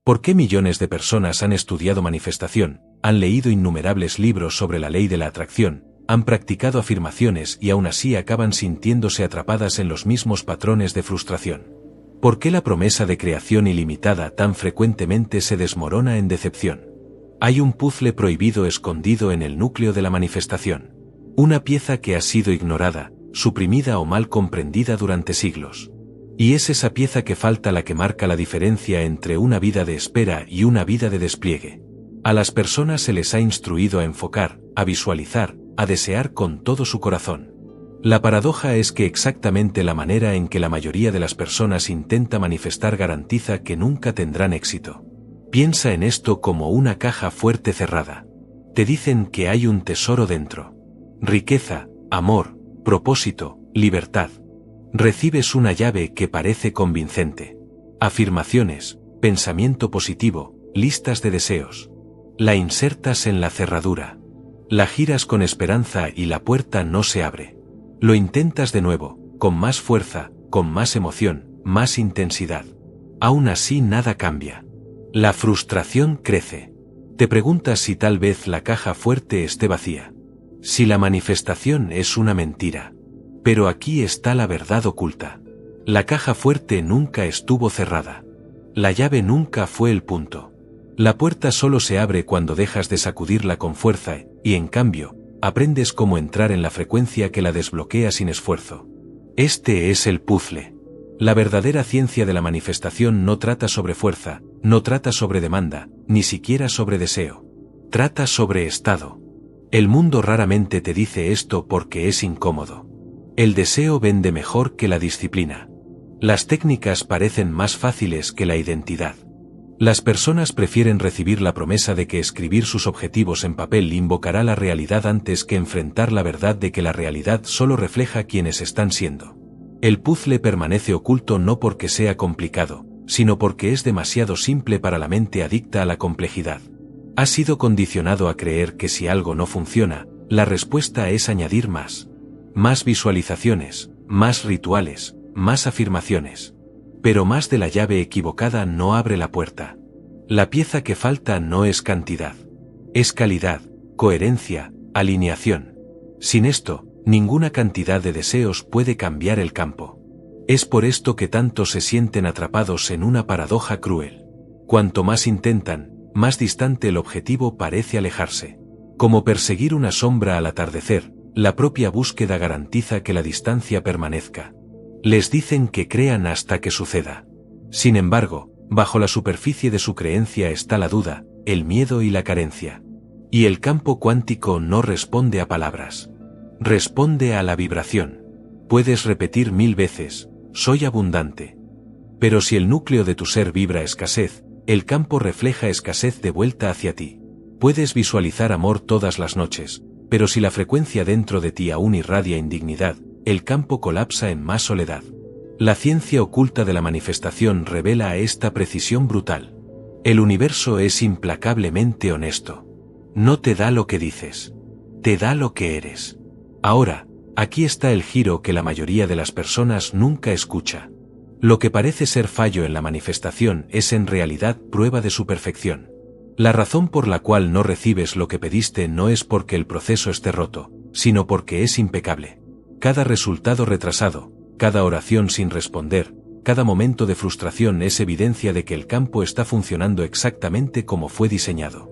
¿Por qué millones de personas han estudiado manifestación, han leído innumerables libros sobre la ley de la atracción, han practicado afirmaciones y aún así acaban sintiéndose atrapadas en los mismos patrones de frustración? ¿Por qué la promesa de creación ilimitada tan frecuentemente se desmorona en decepción? Hay un puzzle prohibido escondido en el núcleo de la manifestación. Una pieza que ha sido ignorada, suprimida o mal comprendida durante siglos. Y es esa pieza que falta la que marca la diferencia entre una vida de espera y una vida de despliegue. A las personas se les ha instruido a enfocar, a visualizar, a desear con todo su corazón. La paradoja es que exactamente la manera en que la mayoría de las personas intenta manifestar garantiza que nunca tendrán éxito. Piensa en esto como una caja fuerte cerrada. Te dicen que hay un tesoro dentro. Riqueza, amor, propósito, libertad. Recibes una llave que parece convincente. Afirmaciones, pensamiento positivo, listas de deseos. La insertas en la cerradura. La giras con esperanza y la puerta no se abre. Lo intentas de nuevo, con más fuerza, con más emoción, más intensidad. Aún así nada cambia. La frustración crece. Te preguntas si tal vez la caja fuerte esté vacía. Si la manifestación es una mentira. Pero aquí está la verdad oculta. La caja fuerte nunca estuvo cerrada. La llave nunca fue el punto. La puerta solo se abre cuando dejas de sacudirla con fuerza y, en cambio, aprendes cómo entrar en la frecuencia que la desbloquea sin esfuerzo. Este es el puzzle. La verdadera ciencia de la manifestación no trata sobre fuerza, no trata sobre demanda, ni siquiera sobre deseo. Trata sobre estado. El mundo raramente te dice esto porque es incómodo. El deseo vende mejor que la disciplina. Las técnicas parecen más fáciles que la identidad. Las personas prefieren recibir la promesa de que escribir sus objetivos en papel invocará la realidad antes que enfrentar la verdad de que la realidad solo refleja quienes están siendo. El puzzle permanece oculto no porque sea complicado, sino porque es demasiado simple para la mente adicta a la complejidad. Has sido condicionado a creer que si algo no funciona, la respuesta es añadir más. Más visualizaciones, más rituales, más afirmaciones. Pero más de la llave equivocada no abre la puerta. La pieza que falta no es cantidad. Es calidad, coherencia, alineación. Sin esto, ninguna cantidad de deseos puede cambiar el campo. Es por esto que tantos se sienten atrapados en una paradoja cruel. Cuanto más intentan, más distante el objetivo parece alejarse. Como perseguir una sombra al atardecer, la propia búsqueda garantiza que la distancia permanezca. Les dicen que crean hasta que suceda. Sin embargo, bajo la superficie de su creencia está la duda, el miedo y la carencia. Y el campo cuántico no responde a palabras. Responde a la vibración. Puedes repetir 1000 veces, soy abundante. Pero si el núcleo de tu ser vibra escasez, el campo refleja escasez de vuelta hacia ti. Puedes visualizar amor todas las noches, pero si la frecuencia dentro de ti aún irradia indignidad, el campo colapsa en más soledad. La ciencia oculta de la manifestación revela esta precisión brutal. El universo es implacablemente honesto. No te da lo que dices. Te da lo que eres. Ahora, aquí está el giro que la mayoría de las personas nunca escucha. Lo que parece ser fallo en la manifestación es en realidad prueba de su perfección. La razón por la cual no recibes lo que pediste no es porque el proceso esté roto, sino porque es impecable. Cada resultado retrasado, cada oración sin responder, cada momento de frustración es evidencia de que el campo está funcionando exactamente como fue diseñado.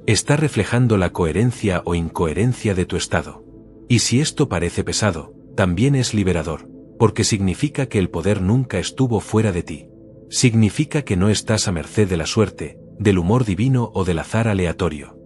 Está reflejando la coherencia o incoherencia de tu estado. Y si esto parece pesado, también es liberador, porque significa que el poder nunca estuvo fuera de ti. Significa que no estás a merced de la suerte, del humor divino o del azar aleatorio.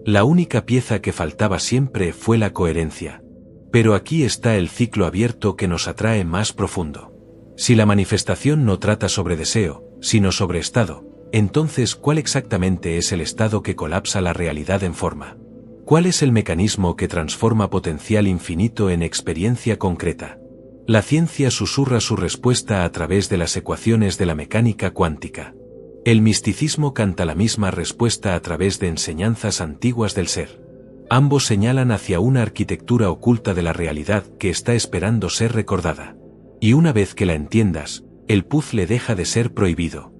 La única pieza que faltaba siempre fue la coherencia. Pero aquí está el ciclo abierto que nos atrae más profundo. Si la manifestación no trata sobre deseo, sino sobre estado, entonces ¿cuál exactamente es el estado que colapsa la realidad en forma? ¿Cuál es el mecanismo que transforma potencial infinito en experiencia concreta? La ciencia susurra su respuesta a través de las ecuaciones de la mecánica cuántica. El misticismo canta la misma respuesta a través de enseñanzas antiguas del ser. Ambos señalan hacia una arquitectura oculta de la realidad que está esperando ser recordada. Y una vez que la entiendas, el puzzle deja de ser prohibido.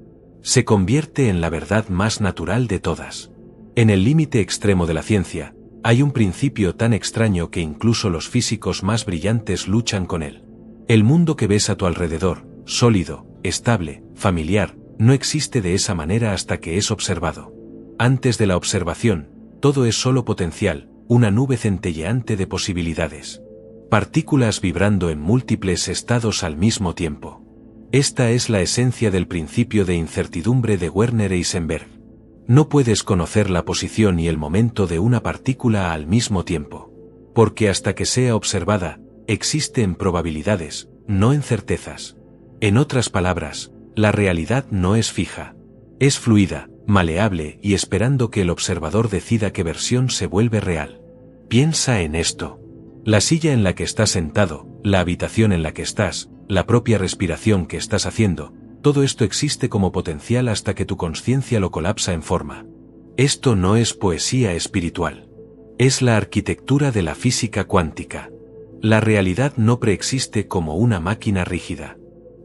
Se convierte en la verdad más natural de todas. En el límite extremo de la ciencia, hay un principio tan extraño que incluso los físicos más brillantes luchan con él. El mundo que ves a tu alrededor, sólido, estable, familiar, no existe de esa manera hasta que es observado. Antes de la observación, todo es solo potencial, una nube centelleante de posibilidades. Partículas vibrando en múltiples estados al mismo tiempo. Esta es la esencia del principio de incertidumbre de Werner Heisenberg. No puedes conocer la posición y el momento de una partícula al mismo tiempo. Porque hasta que sea observada, existe en probabilidades, no en certezas. En otras palabras, la realidad no es fija. Es fluida, maleable y esperando que el observador decida qué versión se vuelve real. Piensa en esto. La silla en la que estás sentado, la habitación en la que estás, la propia respiración que estás haciendo, todo esto existe como potencial hasta que tu conciencia lo colapsa en forma. Esto no es poesía espiritual. Es la arquitectura de la física cuántica. La realidad no preexiste como una máquina rígida.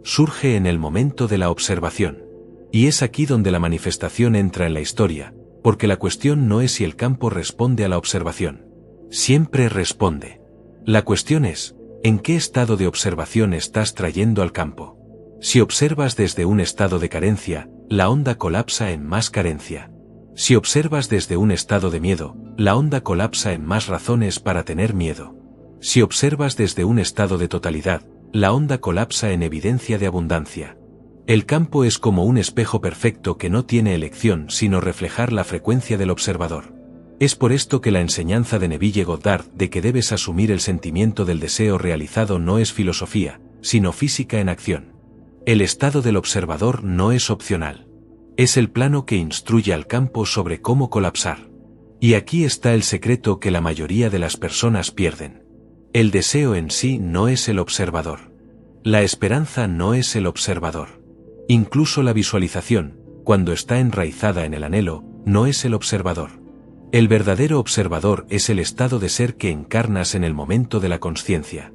Surge en el momento de la observación. Y es aquí donde la manifestación entra en la historia, porque la cuestión no es si el campo responde a la observación. Siempre responde. La cuestión es, ¿en qué estado de observación estás trayendo al campo? Si observas desde un estado de carencia, la onda colapsa en más carencia. Si observas desde un estado de miedo, la onda colapsa en más razones para tener miedo. Si observas desde un estado de totalidad, la onda colapsa en evidencia de abundancia. El campo es como un espejo perfecto que no tiene elección sino reflejar la frecuencia del observador. Es por esto que la enseñanza de Neville Goddard de que debes asumir el sentimiento del deseo realizado no es filosofía, sino física en acción. El estado del observador no es opcional. Es el plano que instruye al campo sobre cómo colapsar. Y aquí está el secreto que la mayoría de las personas pierden. El deseo en sí no es el observador. La esperanza no es el observador. Incluso la visualización, cuando está enraizada en el anhelo, no es el observador. El verdadero observador es el estado de ser que encarnas en el momento de la consciencia.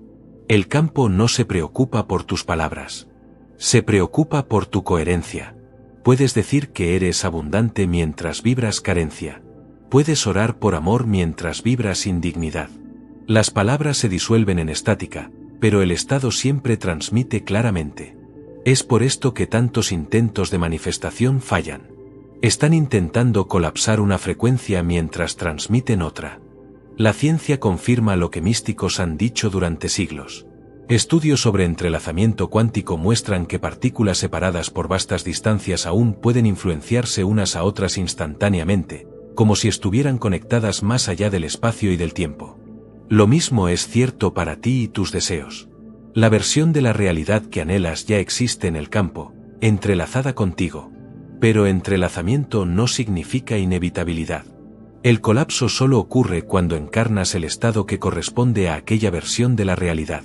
El campo no se preocupa por tus palabras. Se preocupa por tu coherencia. Puedes decir que eres abundante mientras vibras carencia. Puedes orar por amor mientras vibras indignidad. Las palabras se disuelven en estática, pero el estado siempre transmite claramente. Es por esto que tantos intentos de manifestación fallan. Están intentando colapsar una frecuencia mientras transmiten otra. La ciencia confirma lo que místicos han dicho durante siglos. Estudios sobre entrelazamiento cuántico muestran que partículas separadas por vastas distancias aún pueden influenciarse unas a otras instantáneamente, como si estuvieran conectadas más allá del espacio y del tiempo. Lo mismo es cierto para ti y tus deseos. La versión de la realidad que anhelas ya existe en el campo, entrelazada contigo. Pero entrelazamiento no significa inevitabilidad. El colapso solo ocurre cuando encarnas el estado que corresponde a aquella versión de la realidad.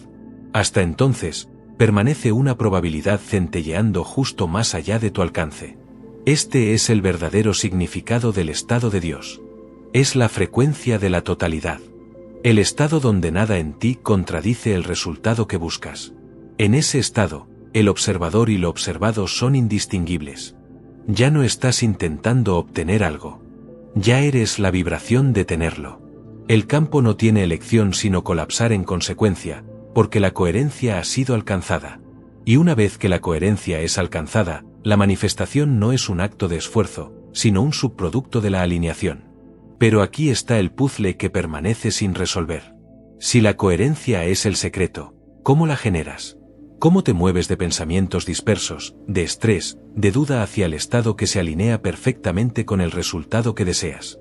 Hasta entonces, permanece una probabilidad centelleando justo más allá de tu alcance. Este es el verdadero significado del estado de Dios. Es la frecuencia de la totalidad. El estado donde nada en ti contradice el resultado que buscas. En ese estado, el observador y lo observado son indistinguibles. Ya no estás intentando obtener algo. Ya eres la vibración de tenerlo. El campo no tiene elección sino colapsar en consecuencia, porque la coherencia ha sido alcanzada. Y una vez que la coherencia es alcanzada, la manifestación no es un acto de esfuerzo, sino un subproducto de la alineación. Pero aquí está el puzzle que permanece sin resolver. Si la coherencia es el secreto, ¿cómo la generas? ¿Cómo te mueves de pensamientos dispersos, de estrés, de duda hacia el estado que se alinea perfectamente con el resultado que deseas?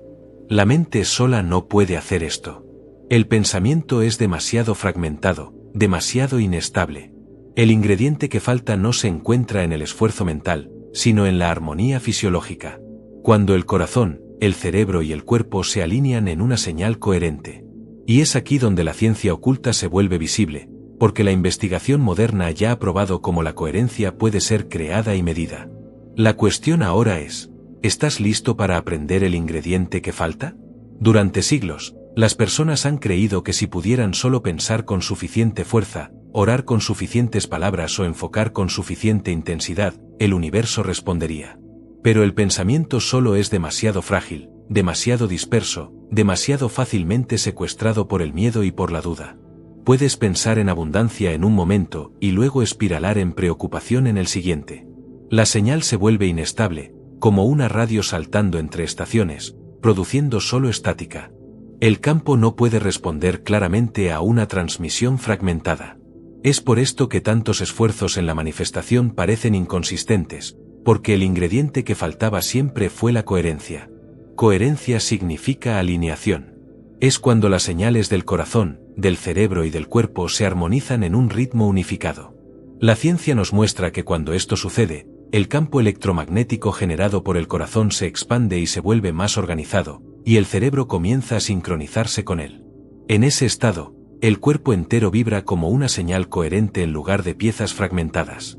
La mente sola no puede hacer esto. El pensamiento es demasiado fragmentado, demasiado inestable. El ingrediente que falta no se encuentra en el esfuerzo mental, sino en la armonía fisiológica. Cuando el corazón, el cerebro y el cuerpo se alinean en una señal coherente. Y es aquí donde la ciencia oculta se vuelve visible, porque la investigación moderna ya ha probado cómo la coherencia puede ser creada y medida. La cuestión ahora es, ¿estás listo para aprender el ingrediente que falta? Durante siglos, las personas han creído que si pudieran solo pensar con suficiente fuerza, orar con suficientes palabras o enfocar con suficiente intensidad, el universo respondería. Pero el pensamiento solo es demasiado frágil, demasiado disperso, demasiado fácilmente secuestrado por el miedo y por la duda. Puedes pensar en abundancia en un momento y luego espiralar en preocupación en el siguiente. La señal se vuelve inestable, como una radio saltando entre estaciones, produciendo solo estática. El campo no puede responder claramente a una transmisión fragmentada. Es por esto que tantos esfuerzos en la manifestación parecen inconsistentes, porque el ingrediente que faltaba siempre fue la coherencia. Coherencia significa alineación. Es cuando las señales del corazón, del cerebro y del cuerpo se armonizan en un ritmo unificado. La ciencia nos muestra que cuando esto sucede, el campo electromagnético generado por el corazón se expande y se vuelve más organizado, y el cerebro comienza a sincronizarse con él. En ese estado, el cuerpo entero vibra como una señal coherente en lugar de piezas fragmentadas.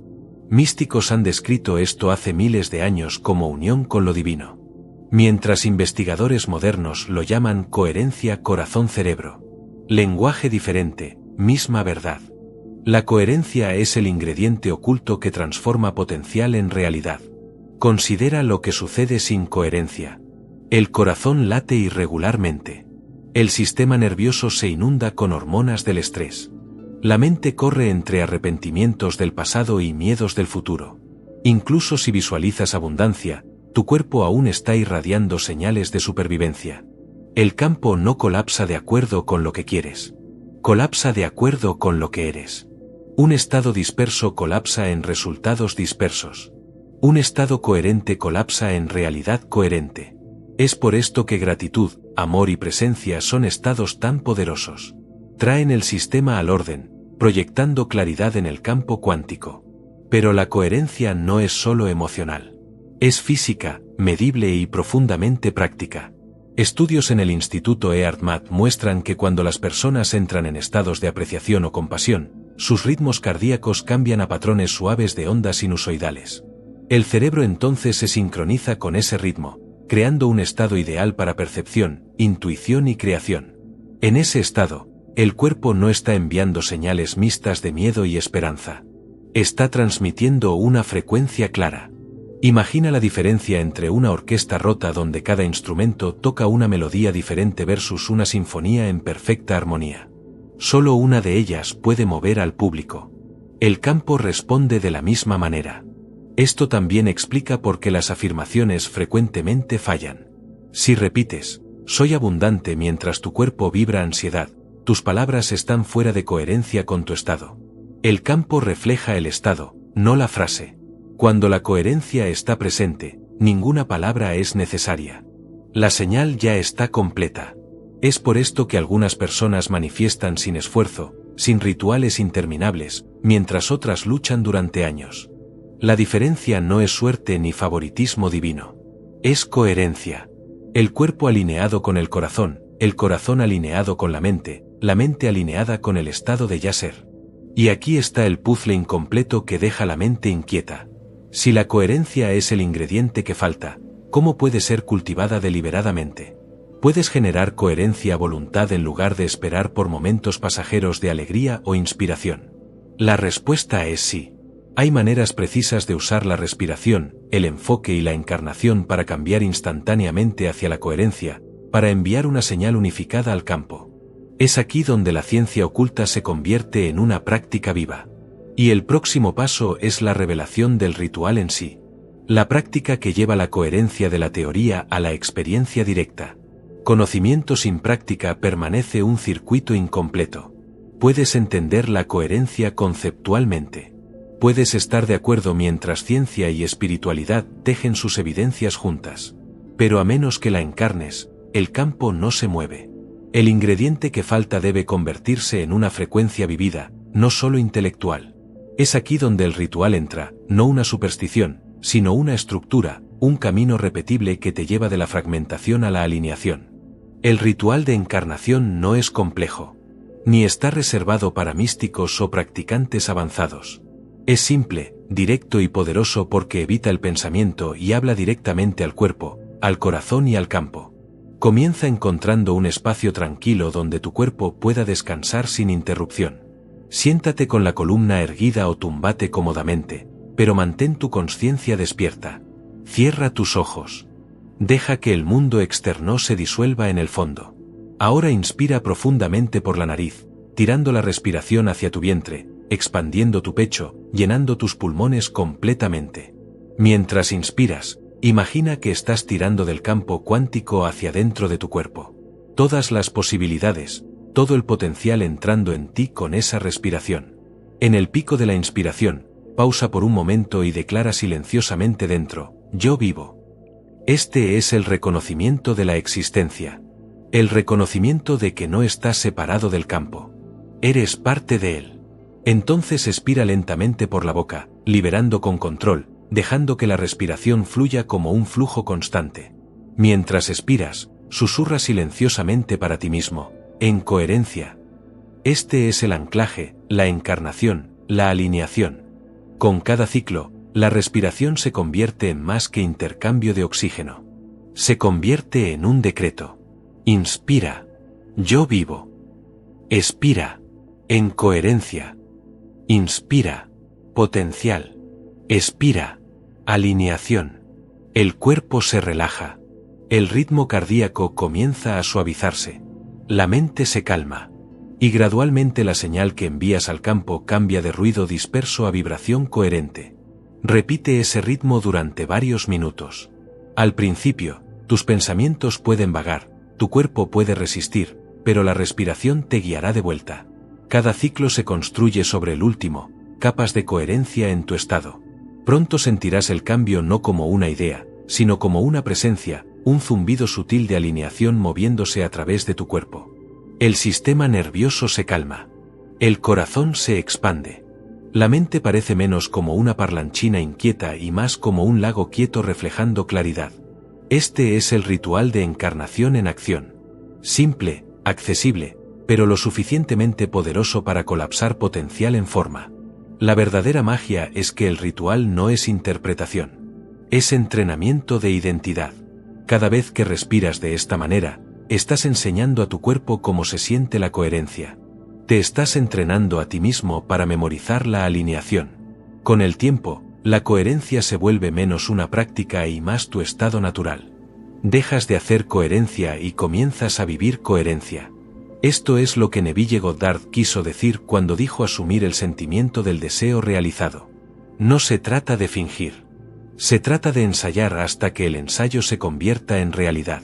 Místicos han descrito esto hace miles de años como unión con lo divino. Mientras investigadores modernos lo llaman coherencia corazón-cerebro. Lenguaje diferente, misma verdad. La coherencia es el ingrediente oculto que transforma potencial en realidad. Considera lo que sucede sin coherencia. El corazón late irregularmente. El sistema nervioso se inunda con hormonas del estrés. La mente corre entre arrepentimientos del pasado y miedos del futuro. Incluso si visualizas abundancia, tu cuerpo aún está irradiando señales de supervivencia. El campo no colapsa de acuerdo con lo que quieres. Colapsa de acuerdo con lo que eres. Un estado disperso colapsa en resultados dispersos. Un estado coherente colapsa en realidad coherente. Es por esto que gratitud, amor y presencia son estados tan poderosos. Traen el sistema al orden, proyectando claridad en el campo cuántico. Pero la coherencia no es solo emocional. Es física, medible y profundamente práctica. Estudios en el Instituto Earthmat muestran que cuando las personas entran en estados de apreciación o compasión, sus ritmos cardíacos cambian a patrones suaves de ondas sinusoidales. El cerebro entonces se sincroniza con ese ritmo, creando un estado ideal para percepción, intuición y creación. En ese estado, el cuerpo no está enviando señales mixtas de miedo y esperanza. Está transmitiendo una frecuencia clara. Imagina la diferencia entre una orquesta rota donde cada instrumento toca una melodía diferente versus una sinfonía en perfecta armonía. Solo una de ellas puede mover al público. El campo responde de la misma manera. Esto también explica por qué las afirmaciones frecuentemente fallan. Si repites, soy abundante mientras tu cuerpo vibra ansiedad, tus palabras están fuera de coherencia con tu estado. El campo refleja el estado, no la frase. Cuando la coherencia está presente, ninguna palabra es necesaria. La señal ya está completa. Es por esto que algunas personas manifiestan sin esfuerzo, sin rituales interminables, mientras otras luchan durante años. La diferencia no es suerte ni favoritismo divino. Es coherencia. El cuerpo alineado con el corazón alineado con la mente alineada con el estado de ya ser. Y aquí está el puzzle incompleto que deja la mente inquieta. Si la coherencia es el ingrediente que falta, ¿cómo puede ser cultivada deliberadamente? ¿Puedes generar coherencia a voluntad en lugar de esperar por momentos pasajeros de alegría o inspiración? La respuesta es sí. Hay maneras precisas de usar la respiración, el enfoque y la encarnación para cambiar instantáneamente hacia la coherencia, para enviar una señal unificada al campo. Es aquí donde la ciencia oculta se convierte en una práctica viva. Y el próximo paso es la revelación del ritual en sí. La práctica que lleva la coherencia de la teoría a la experiencia directa. Conocimiento sin práctica permanece un circuito incompleto. Puedes entender la coherencia conceptualmente. Puedes estar de acuerdo mientras ciencia y espiritualidad tejen sus evidencias juntas. Pero a menos que la encarnes, el campo no se mueve. El ingrediente que falta debe convertirse en una frecuencia vivida, no solo intelectual. Es aquí donde el ritual entra, no una superstición, sino una estructura, un camino repetible que te lleva de la fragmentación a la alineación. El ritual de encarnación no es complejo, ni está reservado para místicos o practicantes avanzados. Es simple, directo y poderoso porque evita el pensamiento y habla directamente al cuerpo, al corazón y al campo. Comienza encontrando un espacio tranquilo donde tu cuerpo pueda descansar sin interrupción. Siéntate con la columna erguida o túmbate cómodamente, pero mantén tu conciencia despierta. Cierra tus ojos. Deja que el mundo externo se disuelva en el fondo. Ahora inspira profundamente por la nariz, tirando la respiración hacia tu vientre, expandiendo tu pecho, llenando tus pulmones completamente. Mientras inspiras, imagina que estás tirando del campo cuántico hacia dentro de tu cuerpo. Todas las posibilidades, todo el potencial entrando en ti con esa respiración. En el pico de la inspiración, pausa por un momento y declara silenciosamente dentro, yo vivo. Este es el reconocimiento de la existencia. El reconocimiento de que no estás separado del campo. Eres parte de él. Entonces expira lentamente por la boca, liberando con control, dejando que la respiración fluya como un flujo constante. Mientras expiras, susurra silenciosamente para ti mismo, en coherencia. Este es el anclaje, la encarnación, la alineación. Con cada ciclo, la respiración se convierte en más que intercambio de oxígeno. Se convierte en un decreto. Inspira. Yo vivo. Expira. En coherencia. Inspira. Potencial. Expira. Alineación. El cuerpo se relaja. El ritmo cardíaco comienza a suavizarse. La mente se calma. Y gradualmente la señal que envías al campo cambia de ruido disperso a vibración coherente. Repite ese ritmo durante varios minutos. Al principio, tus pensamientos pueden vagar, tu cuerpo puede resistir, pero la respiración te guiará de vuelta. Cada ciclo se construye sobre el último, capas de coherencia en tu estado. Pronto sentirás el cambio no como una idea, sino como una presencia, un zumbido sutil de alineación moviéndose a través de tu cuerpo. El sistema nervioso se calma. El corazón se expande. La mente parece menos como una parlanchina inquieta y más como un lago quieto reflejando claridad. Este es el ritual de encarnación en acción. Simple, accesible, pero lo suficientemente poderoso para colapsar potencial en forma. La verdadera magia es que el ritual no es interpretación. Es entrenamiento de identidad. Cada vez que respiras de esta manera, estás enseñando a tu cuerpo cómo se siente la coherencia. Te estás entrenando a ti mismo para memorizar la alineación. Con el tiempo, la coherencia se vuelve menos una práctica y más tu estado natural. Dejas de hacer coherencia y comienzas a vivir coherencia. Esto es lo que Neville Goddard quiso decir cuando dijo asumir el sentimiento del deseo realizado. No se trata de fingir. Se trata de ensayar hasta que el ensayo se convierta en realidad.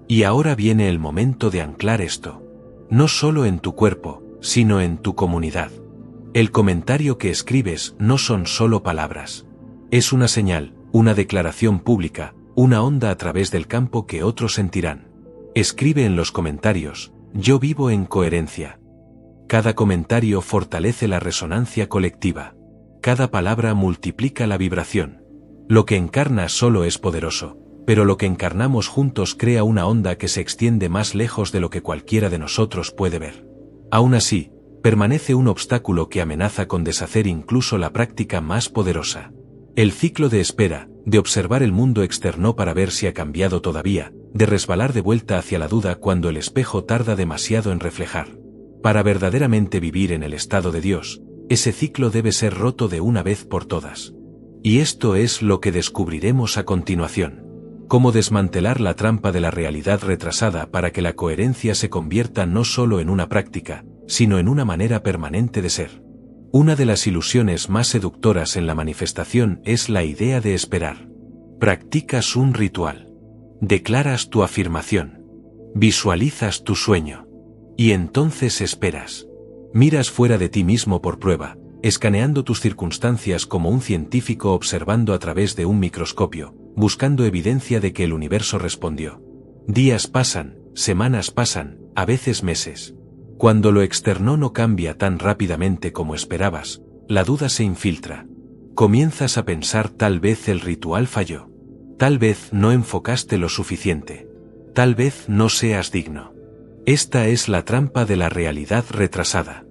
Y ahora viene el momento de anclar esto. No solo en tu cuerpo, sino en tu comunidad. El comentario que escribes no son solo palabras. Es una señal, una declaración pública, una onda a través del campo que otros sentirán. Escribe en los comentarios, yo vivo en coherencia. Cada comentario fortalece la resonancia colectiva. Cada palabra multiplica la vibración. Lo que encarna solo es poderoso, pero lo que encarnamos juntos crea una onda que se extiende más lejos de lo que cualquiera de nosotros puede ver. Aún así, permanece un obstáculo que amenaza con deshacer incluso la práctica más poderosa. El ciclo de espera, de observar el mundo externo para ver si ha cambiado todavía, de resbalar de vuelta hacia la duda cuando el espejo tarda demasiado en reflejar. Para verdaderamente vivir en el estado de Dios, ese ciclo debe ser roto de una vez por todas. Y esto es lo que descubriremos a continuación. Cómo desmantelar la trampa de la realidad retrasada para que la coherencia se convierta no solo en una práctica, sino en una manera permanente de ser. Una de las ilusiones más seductoras en la manifestación es la idea de esperar. Practicas un ritual. Declaras tu afirmación. Visualizas tu sueño. Y entonces esperas. Miras fuera de ti mismo por prueba, escaneando tus circunstancias como un científico observando a través de un microscopio, buscando evidencia de que el universo respondió. Días pasan, semanas pasan, a veces meses. Cuando lo externo no cambia tan rápidamente como esperabas, la duda se infiltra. Comienzas a pensar tal vez el ritual falló. Tal vez no enfocaste lo suficiente. Tal vez no seas digno. Esta es la trampa de la realidad retrasada.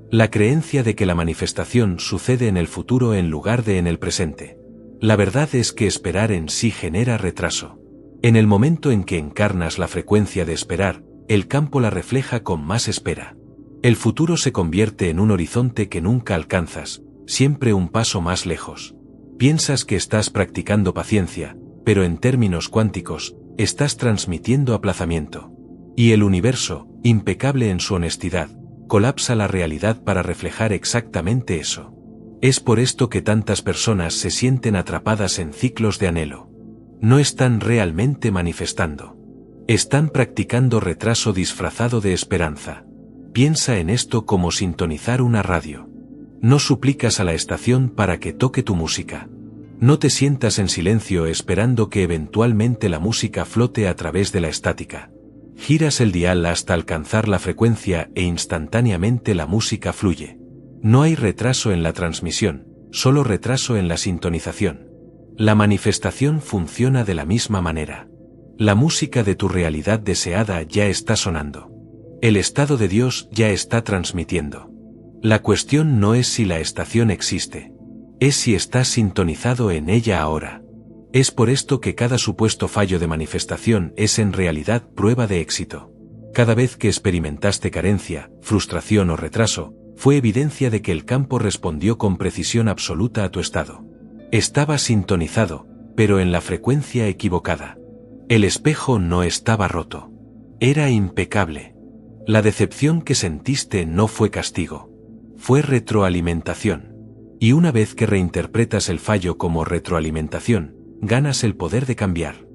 La creencia de que la manifestación sucede en el futuro en lugar de en el presente. La verdad es que esperar en sí genera retraso. En el momento en que encarnas la frecuencia de esperar, el campo la refleja con más espera. El futuro se convierte en un horizonte que nunca alcanzas, siempre un paso más lejos. Piensas que estás practicando paciencia, pero en términos cuánticos, estás transmitiendo aplazamiento. Y el universo, impecable en su honestidad, colapsa la realidad para reflejar exactamente eso. Es por esto que tantas personas se sienten atrapadas en ciclos de anhelo. No están realmente manifestando. Están practicando retraso disfrazado de esperanza. Piensa en esto como sintonizar una radio. No suplicas a la estación para que toque tu música. No te sientas en silencio esperando que eventualmente la música flote a través de la estática. Giras el dial hasta alcanzar la frecuencia e instantáneamente la música fluye. No hay retraso en la transmisión, solo retraso en la sintonización. La manifestación funciona de la misma manera. La música de tu realidad deseada ya está sonando. El estado de Dios ya está transmitiendo. La cuestión no es si la estación existe, es si estás sintonizado en ella ahora. Es por esto que cada supuesto fallo de manifestación es en realidad prueba de éxito. Cada vez que experimentaste carencia, frustración o retraso, fue evidencia de que el campo respondió con precisión absoluta a tu estado. Estaba sintonizado, pero en la frecuencia equivocada. El espejo no estaba roto. Era impecable. La decepción que sentiste no fue castigo. Fue retroalimentación. Y una vez que reinterpretas el fallo como retroalimentación, ganas el poder de cambiar.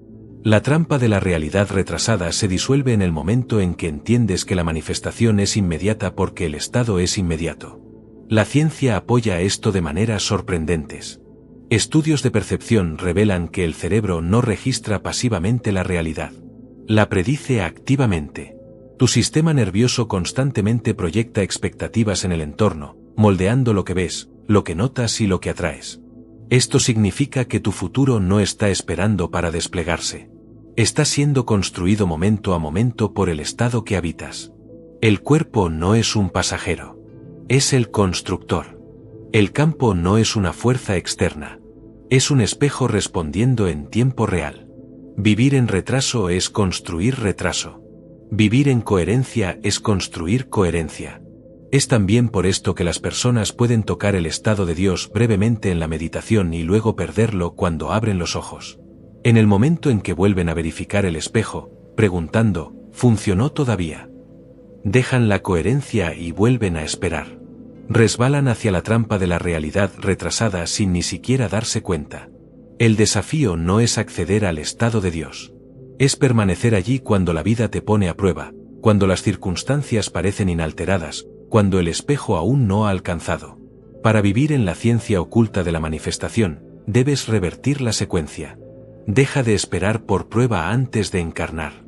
La trampa de la realidad retrasada se disuelve en el momento en que entiendes que la manifestación es inmediata porque el estado es inmediato. La ciencia apoya esto de maneras sorprendentes. Estudios de percepción revelan que el cerebro no registra pasivamente la realidad. La predice activamente. Tu sistema nervioso constantemente proyecta expectativas en el entorno, moldeando lo que ves, lo que notas y lo que atraes. Esto significa que tu futuro no está esperando para desplegarse. Está siendo construido momento a momento por el estado que habitas. El cuerpo no es un pasajero. Es el constructor. El campo no es una fuerza externa. Es un espejo respondiendo en tiempo real. Vivir en retraso es construir retraso. Vivir en coherencia es construir coherencia. Es también por esto que las personas pueden tocar el estado de Dios brevemente en la meditación y luego perderlo cuando abren los ojos. En el momento en que vuelven a verificar el espejo, preguntando, ¿funcionó todavía? Dejan la coherencia y vuelven a esperar. Resbalan hacia la trampa de la realidad retrasada sin ni siquiera darse cuenta. El desafío no es acceder al estado de Dios. Es permanecer allí cuando la vida te pone a prueba, cuando las circunstancias parecen inalteradas, cuando el espejo aún no ha alcanzado. Para vivir en la ciencia oculta de la manifestación, debes revertir la secuencia. Deja de esperar por prueba antes de encarnar.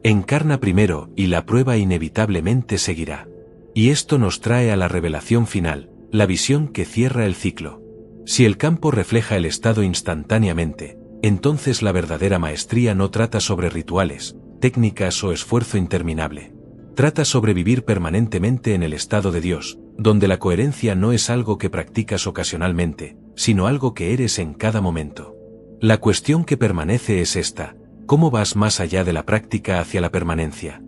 Encarna primero y la prueba inevitablemente seguirá. Y esto nos trae a la revelación final, la visión que cierra el ciclo. Si el campo refleja el estado instantáneamente, entonces la verdadera maestría no trata sobre rituales, técnicas o esfuerzo interminable. Trata sobre vivir permanentemente en el estado de Dios, donde la coherencia no es algo que practicas ocasionalmente, sino algo que eres en cada momento. La cuestión que permanece es esta: ¿cómo vas más allá de la práctica hacia la permanencia?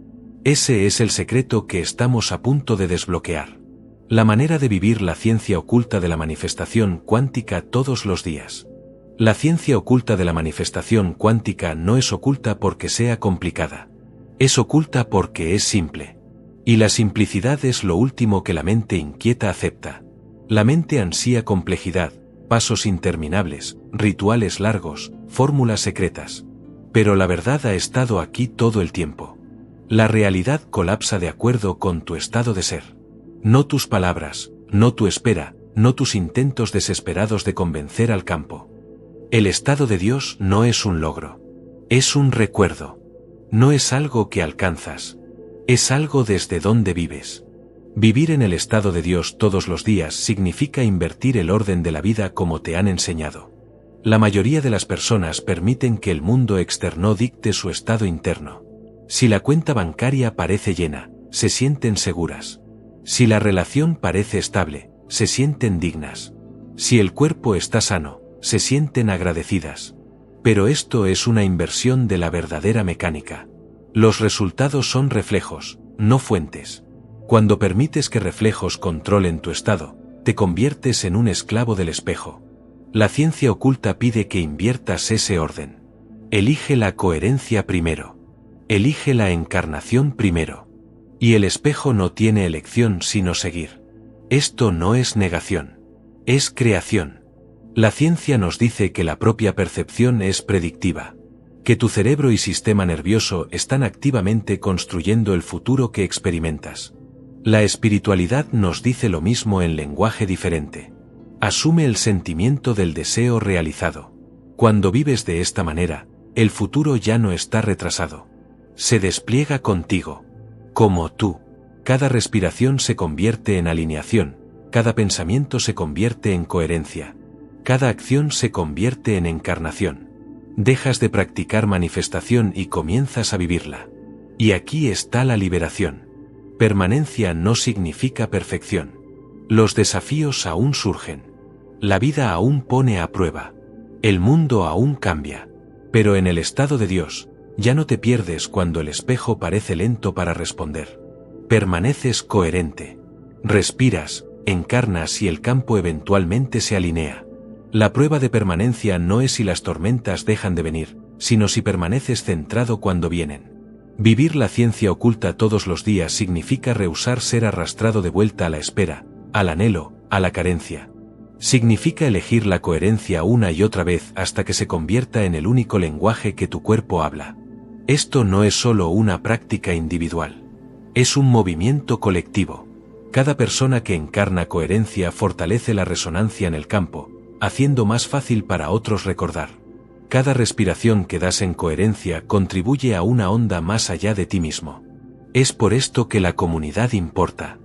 Ese es el secreto que estamos a punto de desbloquear. La manera de vivir la ciencia oculta de la manifestación cuántica todos los días. La ciencia oculta de la manifestación cuántica no es oculta porque sea complicada. Es oculta porque es simple. Y la simplicidad es lo último que la mente inquieta acepta. La mente ansía complejidad, pasos interminables, rituales largos, fórmulas secretas. Pero la verdad ha estado aquí todo el tiempo. La realidad colapsa de acuerdo con tu estado de ser. No tus palabras, no tu espera, no tus intentos desesperados de convencer al campo. El estado de Dios no es un logro. Es un recuerdo. No es algo que alcanzas. Es algo desde donde vives. Vivir en el estado de Dios todos los días significa invertir el orden de la vida como te han enseñado. La mayoría de las personas permiten que el mundo externo dicte su estado interno. Si la cuenta bancaria parece llena, se sienten seguras. Si la relación parece estable, se sienten dignas. Si el cuerpo está sano, se sienten agradecidas. Pero esto es una inversión de la verdadera mecánica. Los resultados son reflejos, no fuentes. Cuando permites que reflejos controlen tu estado, te conviertes en un esclavo del espejo. La ciencia oculta pide que inviertas ese orden. Elige la coherencia primero. Elige la encarnación primero. Y el espejo no tiene elección sino seguir. Esto no es negación. Es creación. La ciencia nos dice que la propia percepción es predictiva. Que tu cerebro y sistema nervioso están activamente construyendo el futuro que experimentas. La espiritualidad nos dice lo mismo en lenguaje diferente. Asume el sentimiento del deseo realizado. Cuando vives de esta manera, el futuro ya no está retrasado. Se despliega contigo. Como tú. Cada respiración se convierte en alineación, cada pensamiento se convierte en coherencia, cada acción se convierte en encarnación. Dejas de practicar manifestación y comienzas a vivirla. Y aquí está la liberación. Permanencia no significa perfección. Los desafíos aún surgen. La vida aún pone a prueba. El mundo aún cambia. Pero en el estado de Dios, ya no te pierdes cuando el espejo parece lento para responder. Permaneces coherente. Respiras, encarnas y el campo eventualmente se alinea. La prueba de permanencia no es si las tormentas dejan de venir, sino si permaneces centrado cuando vienen. Vivir la ciencia oculta todos los días significa rehusar ser arrastrado de vuelta a la espera, al anhelo, a la carencia. Significa elegir la coherencia una y otra vez hasta que se convierta en el único lenguaje que tu cuerpo habla. Esto no es solo una práctica individual. Es un movimiento colectivo. Cada persona que encarna coherencia fortalece la resonancia en el campo, haciendo más fácil para otros recordar. Cada respiración que das en coherencia contribuye a una onda más allá de ti mismo. Es por esto que la comunidad importa.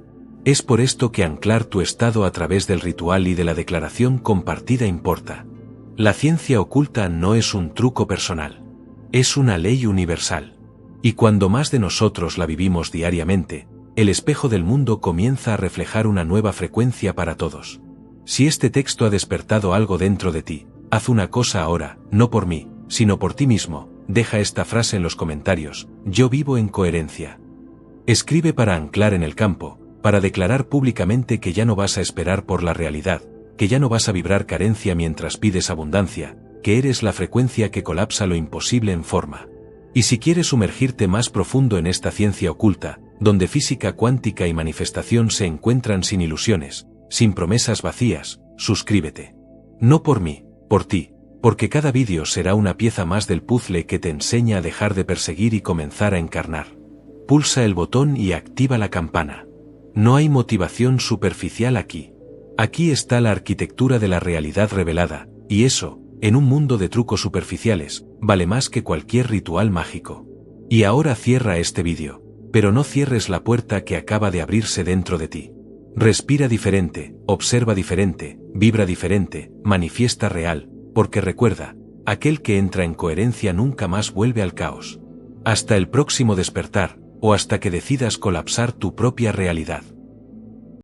Es por esto que anclar tu estado a través del ritual y de la declaración compartida importa. La ciencia oculta no es un truco personal. Es una ley universal. Y cuando más de nosotros la vivimos diariamente, el espejo del mundo comienza a reflejar una nueva frecuencia para todos. Si este texto ha despertado algo dentro de ti, haz una cosa ahora, no por mí, sino por ti mismo. Deja esta frase en los comentarios: yo vivo en coherencia. Escribe para anclar en el campo, para declarar públicamente que ya no vas a esperar por la realidad, que ya no vas a vibrar carencia mientras pides abundancia, que eres la frecuencia que colapsa lo imposible en forma. Y si quieres sumergirte más profundo en esta ciencia oculta, donde física cuántica y manifestación se encuentran sin ilusiones, sin promesas vacías, suscríbete. No por mí, por ti, porque cada vídeo será una pieza más del puzzle que te enseña a dejar de perseguir y comenzar a encarnar. Pulsa el botón y activa la campana. No hay motivación superficial aquí. Aquí está la arquitectura de la realidad revelada, y eso, en un mundo de trucos superficiales, vale más que cualquier ritual mágico. Y ahora cierra este vídeo, pero no cierres la puerta que acaba de abrirse dentro de ti. Respira diferente, observa diferente, vibra diferente, manifiesta real, porque recuerda, aquel que entra en coherencia nunca más vuelve al caos. Hasta el próximo despertar, o hasta que decidas colapsar tu propia realidad.